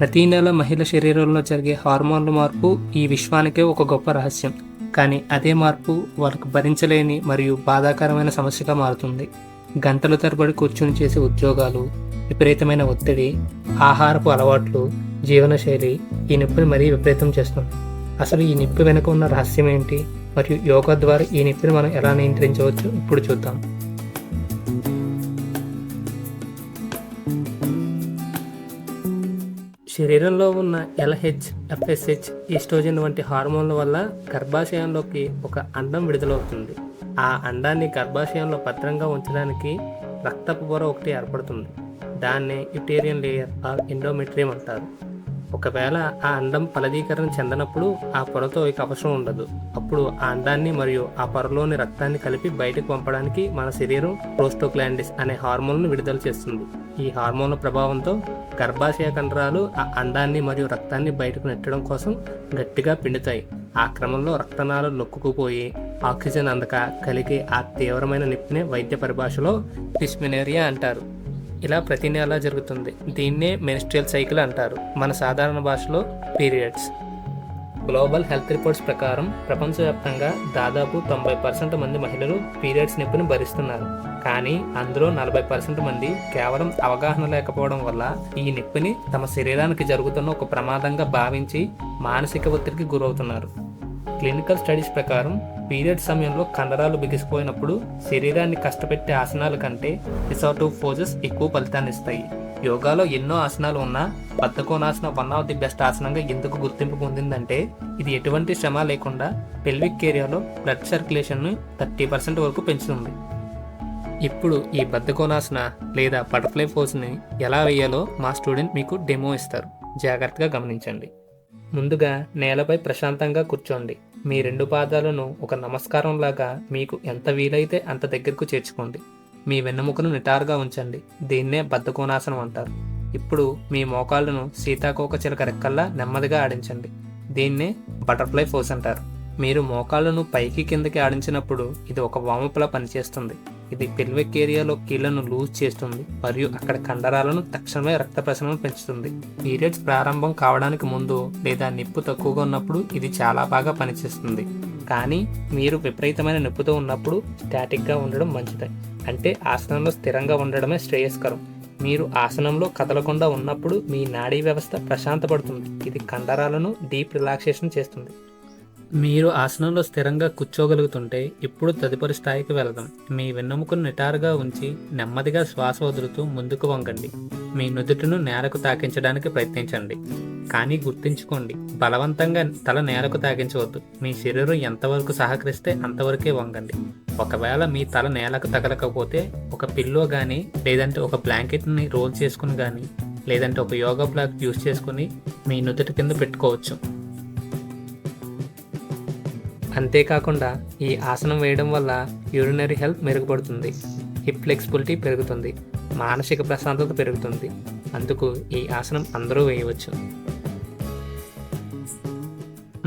ప్రతి నెల మహిళ శరీరంలో జరిగే హార్మోన్ల మార్పు ఈ విశ్వానికే ఒక గొప్ప రహస్యం. కానీ అదే మార్పు వాళ్ళకు భరించలేని మరియు బాధాకరమైన సమస్యగా మారుతుంది. గంటల తరబడి కూర్చుని చేసే ఉద్యోగాలు, విపరీతమైన ఒత్తిడి, ఆహారపు అలవాట్లు, జీవనశైలి ఈ నొప్పిని మరీ విపరీతం చేస్తుంది. అసలు ఈ నొప్పి వెనుక ఉన్న రహస్యం ఏంటి మరియు యోగా ద్వారా ఈ నొప్పిని మనం ఎలా నియంత్రించవచ్చు ఇప్పుడు చూద్దాం. శరీరంలో ఉన్న LH, FSH, ఈస్ట్రోజన్ వంటి హార్మోన్ల వల్ల గర్భాశయంలోకి ఒక అండం విడుదలవుతుంది. ఆ అండాన్ని గర్భాశయంలో భద్రంగా ఉంచడానికి రక్తపు పొర ఒకటి ఏర్పడుతుంది. దాన్నే యుటేరియన్ లేయర్ ఆర్ ఎండోమెట్రియం అంటారు. ఒకవేళ ఆ అండం ఫలదీకరణ చెందనప్పుడు ఆ పొరతో ఇక అవసరం ఉండదు. అప్పుడు ఆ అండాన్ని మరియు ఆ పొరలోని రక్తాన్ని కలిపి బయటకు పంపడానికి మన శరీరం ప్రోస్టోగ్లాండిస్ అనే హార్మోన్ను విడుదల చేస్తుంది. ఈ హార్మోన్ల ప్రభావంతో గర్భాశయ కండరాలు ఆ అండాన్ని మరియు రక్తాన్ని బయటకు నెట్టడం కోసం గట్టిగా పిండుతాయి. ఆ క్రమంలో రక్తనాళాలు నొక్కుకుపోయి ఆక్సిజన్ అందక కలిగే ఆ తీవ్రమైన నొప్పినే వైద్య పరిభాషలో డిస్మెనోరియా అంటారు. ఇలా ప్రతి నెల జరుగుతుంది. దీన్నే మెన్స్ట్రుయల్ సైకిల్ అంటారు, మన సాధారణ భాషలో పీరియడ్స్. గ్లోబల్ హెల్త్ రిపోర్ట్స్ ప్రకారం ప్రపంచవ్యాప్తంగా దాదాపు 90% మంది మహిళలు పీరియడ్స్ నొప్పిని భరిస్తున్నారు. కానీ అందులో 40% మంది కేవలం అవగాహన లేకపోవడం వల్ల ఈ నొప్పిని తమ శరీరానికి జరుగుతున్న ఒక ప్రమాదంగా భావించి మానసిక ఒత్తిడికి గురవుతున్నారు. క్లినికల్ స్టడీస్ ప్రకారం పీరియడ్ సమయంలో కండరాలు బిగిసిపోయినప్పుడు శరీరాన్ని కష్టపెట్టే ఆసనాల కంటే రిసార్టివ్ పోజెస్ ఎక్కువ ఫలితాన్ని ఇస్తాయి. యోగాలో ఎన్నో ఆసనాలు ఉన్నా బద్ధకోనాసనం వన్ ఆఫ్ ది బెస్ట్ ఆసనంగా ఎందుకు గుర్తింపు పొందిందంటే ఇది ఎటువంటి శ్రమ లేకుండా పెల్విక్ ఏరియాలో బ్లడ్ సర్క్యులేషన్ను 30% వరకు పెంచుతుంది. ఇప్పుడు ఈ బద్ధకోనాసన లేదా బటర్ఫ్లై పోజ్ని ఎలా వేయాలో మా స్టూడెంట్ మీకు డెమో ఇస్తారు. జాగ్రత్తగా గమనించండి. ముందుగా నేలపై ప్రశాంతంగా కూర్చోండి. మీ 2 పాదాలను ఒక నమస్కారం లాగా మీకు ఎంత వీలైతే అంత దగ్గరకు చేర్చుకోండి. మీ వెన్నెముకను నిటారుగా ఉంచండి. దీన్నే బద్ధకోనాసనం అంటారు. ఇప్పుడు మీ మోకాళ్ళను సీతాకోక చిలక రెక్కల్లా నెమ్మదిగా ఆడించండి. దీన్నే బటర్ఫ్లై పోజ్ అంటారు. మీరు మోకాళ్ళను పైకి కిందకి ఆడించినప్పుడు ఇది ఒక వామపులా పనిచేస్తుంది. ఇది పెల్విక్ ఏరియాలో కీళ్లను లూజ్ చేస్తుంది మరియు అక్కడ కండరాలను తక్షణమే రక్త ప్రసరణను పెంచుతుంది. పీరియడ్స్ ప్రారంభం కావడానికి ముందు లేదా నొప్పి తక్కువగా ఉన్నప్పుడు ఇది చాలా బాగా పనిచేస్తుంది. కానీ మీరు విపరీతమైన నొప్పితో ఉన్నప్పుడు స్టాటిక్గా ఉండడం మంచిది. అంటే ఆసనంలో స్థిరంగా ఉండడమే శ్రేయస్కరం. మీరు ఆసనంలో కదలకుండా ఉన్నప్పుడు మీ నాడీ వ్యవస్థ ప్రశాంతపడుతుంది. ఇది కండరాలను డీప్ రిలాక్సేషన్ చేస్తుంది. మీరు ఆసనంలో స్థిరంగా కూర్చోగలుగుతుంటే ఇప్పుడు తదుపరి స్థాయికి వెళదాం. మీ వెన్నెముకను నిటారుగా ఉంచి నెమ్మదిగా శ్వాస వదులుతూ ముందుకు వంగండి. మీ నుదుటిను నేలకు తాకించడానికి ప్రయత్నించండి. కానీ గుర్తుంచుకోండి, బలవంతంగా తల నేలకు తాకించవద్దు. మీ శరీరం ఎంతవరకు సహకరిస్తే అంతవరకే వంగండి. ఒకవేళ మీ తల నేలకు తగలకపోతే ఒక పిల్లో కానీ లేదంటే ఒక బ్లాంకెట్ని రోల్ చేసుకుని కానీ లేదంటే ఒక యోగా బ్లాక్ యూస్ చేసుకుని మీ నుదుటి కింద పెట్టుకోవచ్చు. అంతేకాకుండా ఈ ఆసనం వేయడం వల్ల యూరినరీ హెల్త్ మెరుగుపడుతుంది, హిప్ ఫ్లెక్సిబిలిటీ పెరుగుతుంది, మానసిక ప్రశాంతత పెరుగుతుంది. అందుకు ఈ ఆసనం అందరూ వేయవచ్చు.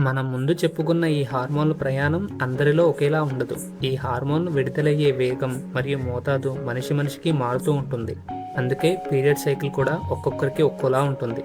మనం ముందు చెప్పుకున్న ఈ హార్మోన్ల ప్రయాణం అందరిలో ఒకేలా ఉండదు. ఈ హార్మోన్ విడుదలయ్యే వేగం మరియు మోతాదు మనిషికి మారుతూ ఉంటుంది. అందుకే పీరియడ్ సైకిల్ కూడా ఒక్కొక్కరికి ఒక్కోలా ఉంటుంది.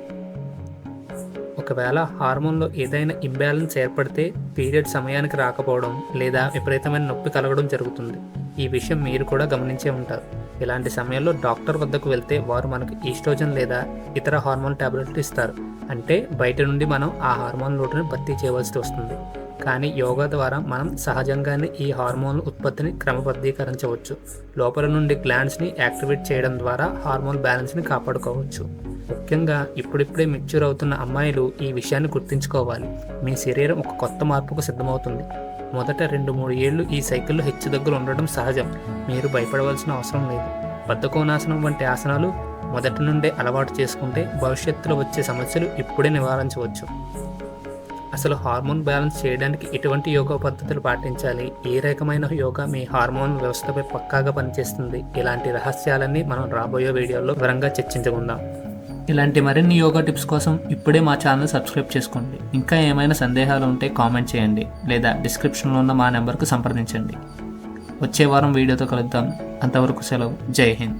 ఒకవేళ హార్మోన్లో ఏదైనా ఇంబ్యాలెన్స్ ఏర్పడితే పీరియడ్ సమయానికి రాకపోవడం లేదా విపరీతమైన నొప్పి కలగడం జరుగుతుంది. ఈ విషయం మీరు కూడా గమనించే ఉంటారు. ఇలాంటి సమయంలో డాక్టర్ వద్దకు వెళ్తే వారు మనకు ఈస్ట్రోజన్ లేదా ఇతర హార్మోన్ టాబ్లెట్లు ఇస్తారు. అంటే బయట నుండి మనం ఆ హార్మోన్ లోటుని భర్తీ చేయవలసి వస్తుంది. కానీ యోగా ద్వారా మనం సహజంగానే ఈ హార్మోన్ ఉత్పత్తిని క్రమబద్ధీకరించవచ్చు. లోపల నుండి గ్లాండ్స్ని యాక్టివేట్ చేయడం ద్వారా హార్మోన్ బ్యాలెన్స్ని కాపాడుకోవచ్చు. ముఖ్యంగా ఇప్పుడిప్పుడే మెచ్యూర్ అవుతున్న అమ్మాయిలు ఈ విషయాన్ని గుర్తుంచుకోవాలి. మీ శరీరం ఒక కొత్త మార్పుకు సిద్ధమవుతుంది. మొదట 2-3 ఏళ్ళు ఈ సైకిల్లో హెచ్చుతగ్గులు ఉండడం సహజం. మీరు భయపడవలసిన అవసరం లేదు. బద్ధకోనాసనం వంటి ఆసనాలు మొదటి నుండే అలవాటు చేసుకుంటే భవిష్యత్తులో వచ్చే సమస్యలు ఇప్పుడే నివారించవచ్చు. అసలు హార్మోన్ బ్యాలెన్స్ చేయడానికి ఎటువంటి యోగా పద్ధతులు పాటించాలి, ఏ రకమైన యోగా మీ హార్మోన్ వ్యవస్థపై పక్కాగా పనిచేస్తుంది, ఇలాంటి రహస్యాలన్నీ మనం రాబోయే వీడియోలో వివరంగా చర్చించుకుందాం. ఇలాంటి మరిన్ని యోగా టిప్స్ కోసం ఇప్పుడే మా ఛానల్ సబ్స్క్రైబ్ చేసుకోండి. ఇంకా ఏమైనా సందేహాలు ఉంటే కామెంట్ చేయండి లేదా డిస్క్రిప్షన్లో ఉన్న మా నెంబర్కు సంప్రదించండి. వచ్చే వారం వీడియోతో కలుద్దాం. అంతవరకు సెలవు. జై హింద్.